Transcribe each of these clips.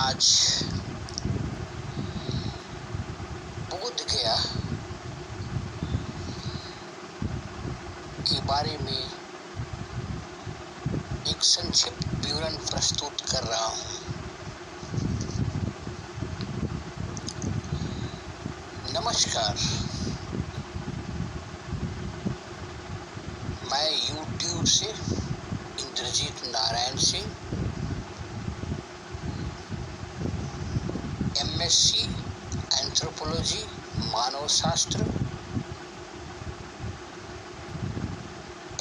आज बोध गया के बारे में एक संक्षिप्त विवरण प्रस्तुत कर रहा हूँ। नमस्कार, मैं यूट्यूब से इंद्रजीत नारायण सिंह MSc एंथ्रोपोलॉजी मानव शास्त्र,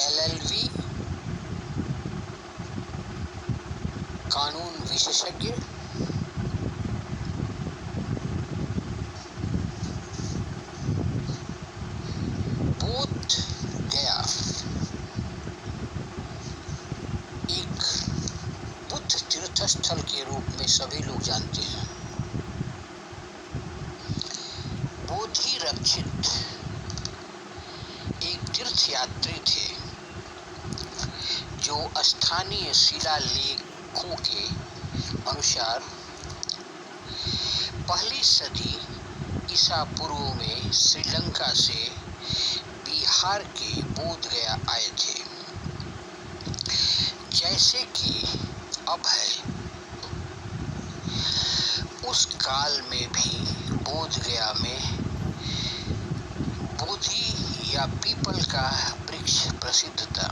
LLB कानून विशेषज्ञ, बोध गया एक बुद्ध तीर्थ स्थल के रूप में सभी लोग जानते हैं। बोधि रक्षित एक तीर्थ यात्री थे जो स्थानीय शिलालेखों के अनुसार पहली सदी ईसा पूर्व में श्रीलंका से बिहार के बोध गया आए थे। जैसे कि अब है, उस काल में भी बोध गया में बोधि या पीपल का वृक्ष प्रसिद्ध था,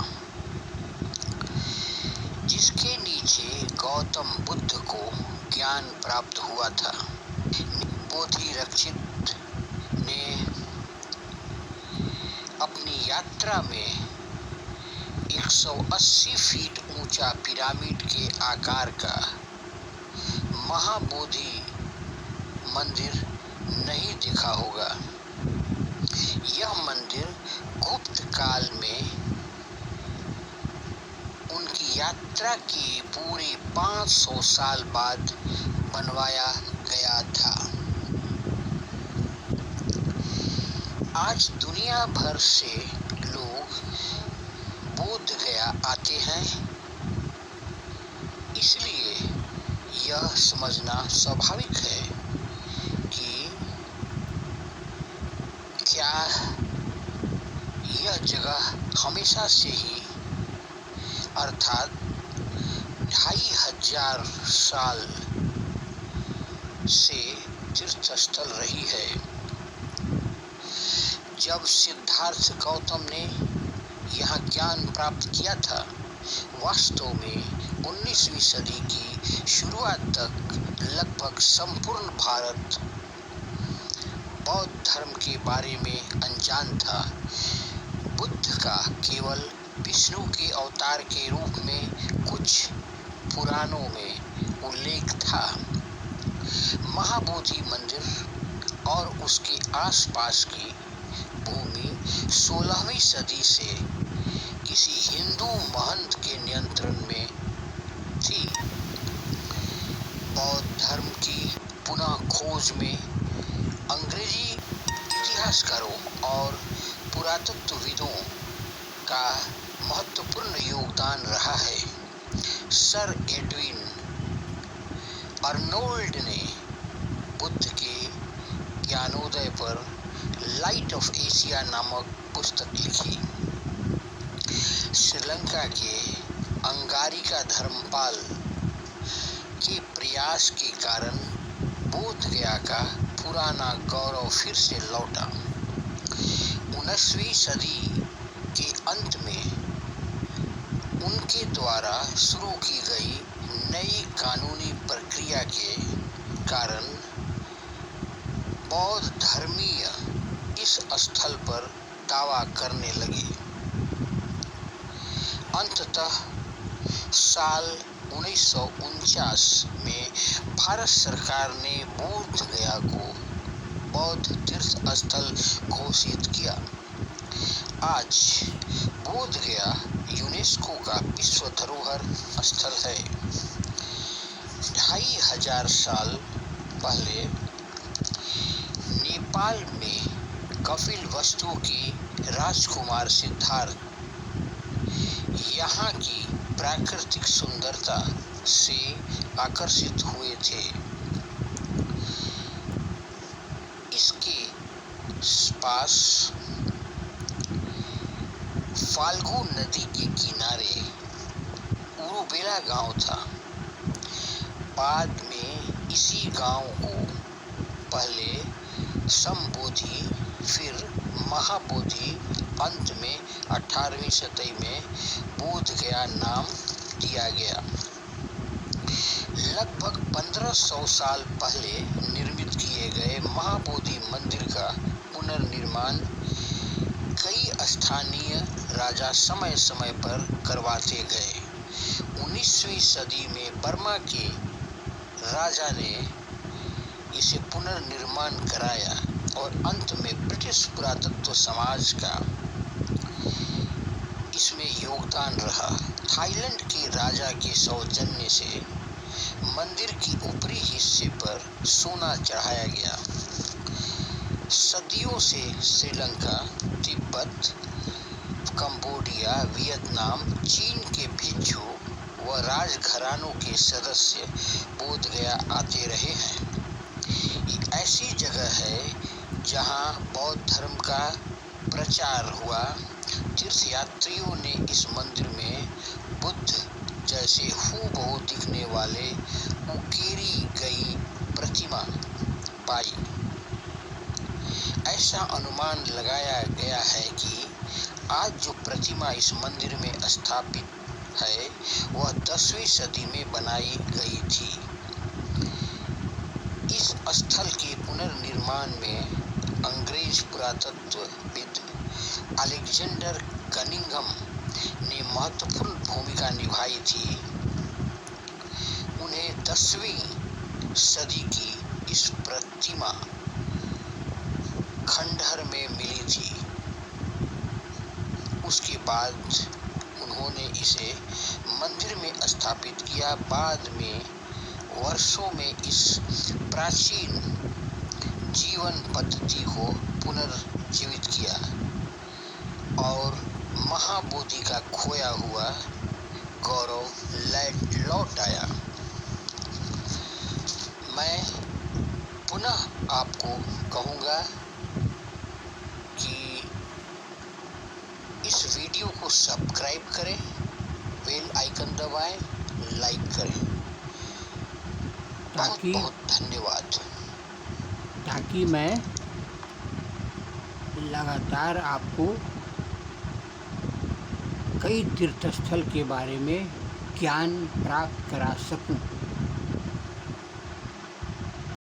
जिसके नीचे गौतम बुद्ध को ज्ञान प्राप्त हुआ था। बोधि रक्षित ने अपनी यात्रा में 180 फीट ऊंचा पिरामिड के आकार का महाबोधि मंदिर नहीं देखा होगा। यह मंदिर गुप्त काल में उनकी यात्रा के पूरे 500 साल बाद बनवाया गया था। आज दुनिया भर से लोग बोध गया आते हैं, इसलिए यह समझना स्वाभाविक है कि क्या यह जगह हमेशा से ही अर्थात 2500 साल से तीर्थ स्थल रही है। जब सिद्धार्थ गौतम ने यहाँ ज्ञान प्राप्त किया था, वास्तव में 19वीं सदी की शुरुआत तक लगभग संपूर्ण भारत बौद्ध धर्म के बारे में अनजान था। बुद्ध का केवल विष्णु के अवतार के रूप में कुछ पुराणों में उल्लेख था। महाबोधि मंदिर और उसके आसपास की भूमि 16वीं सदी से किसी हिंदू महंत के नियंत्रण में थी। बौद्ध धर्म की पुनः खोज में अंग्रेजी इतिहासकारों और पुरातत्वविदों का महत्वपूर्ण योगदान रहा है। सर एडविन अर्नोल्ड ने बुद्ध के ज्ञानोदय पर लाइट ऑफ एशिया नामक पुस्तक लिखी। श्रीलंका के अंगारिका धर्मपाल के प्रयास के कारण बोध गया का पुराना गौरव फिर से लौटा। 19वीं सदी के अंत में उनके द्वारा शुरू की गई नई कानूनी प्रक्रिया के कारण बौद्ध धर्मीय इस स्थल पर दावा करने लगे। अंततः साल 1949 में भारत सरकार ने बोध गया को बौद्ध तीर्थ स्थल घोषित किया। आज बोध गया यूनेस्को का विश्व धरोहर स्थल है। 2500 साल पहले नेपाल में कपिलवस्तु के राजकुमार सिद्धार्थ यहाँ की प्राकृतिक सुंदरता से आकर्षित हुए थे। इसके पास फाल्गु नदी के किनारे उरुबेला गांव था। बाद में इसी गांव को पहले समबोधि, फिर महाबोधि, अंत में 18वीं सदी में बोध गया नाम दिया गया। लगभग 1500 साल पहले निर्मित किए गए महाबोधि मंदिर का पुनर्निर्माण कई स्थानीय राजा समय समय पर करवाते गए। 19वीं सदी में बर्मा के राजा ने इसे पुनर्निर्माण कराया और अंत में ब्रिटिश पुरातत्व समाज का इसमें योगदान रहा। थाईलैंड के राजा के सौजन्य से मंदिर की ऊपरी हिस्से पर सोना चढ़ाया गया। सदियों से श्रीलंका, तिब्बत, कंबोडिया, वियतनाम, चीन के भिक्षु व राजघरानों के सदस्य बोध गया आते रहे हैं। एक ऐसी जगह है जहां बौद्ध धर्म का प्रचार हुआ। तीर्थयात्रियों ने इस मंदिर में बुद्ध जैसे हूबहू दिखने वाले उकेरी गई प्रतिमा पाई। ऐसा अनुमान लगाया गया है कि आज जो प्रतिमा इस मंदिर में स्थापित है वह 10वीं सदी में बनाई गई थी। इस स्थल के पुनर्निर्माण में अंग्रेज पुरातत्वविद अलेक्जेंडर कनिंघम ने महत्वपूर्ण भूमिका निभाई थी। उन्हें 10वीं सदी की इस प्रतिमा खंडहर में मिली थी। उसके बाद उन्होंने इसे मंदिर में स्थापित किया। बाद में वर्षों में इस प्राचीन जीवन पद्धति को पुनर्जीवित किया और महाबोधि का खोया हुआ गौरव लौट आया। मैं पुनः आपको कहूँगा कि इस वीडियो को सब्सक्राइब करें, बेल आइकन दबाएं, लाइक करें। बहुत बहुत धन्यवाद। ताकि मैं लगातार आपको कई तीर्थस्थल के बारे में ज्ञान प्राप्त करा सकूं।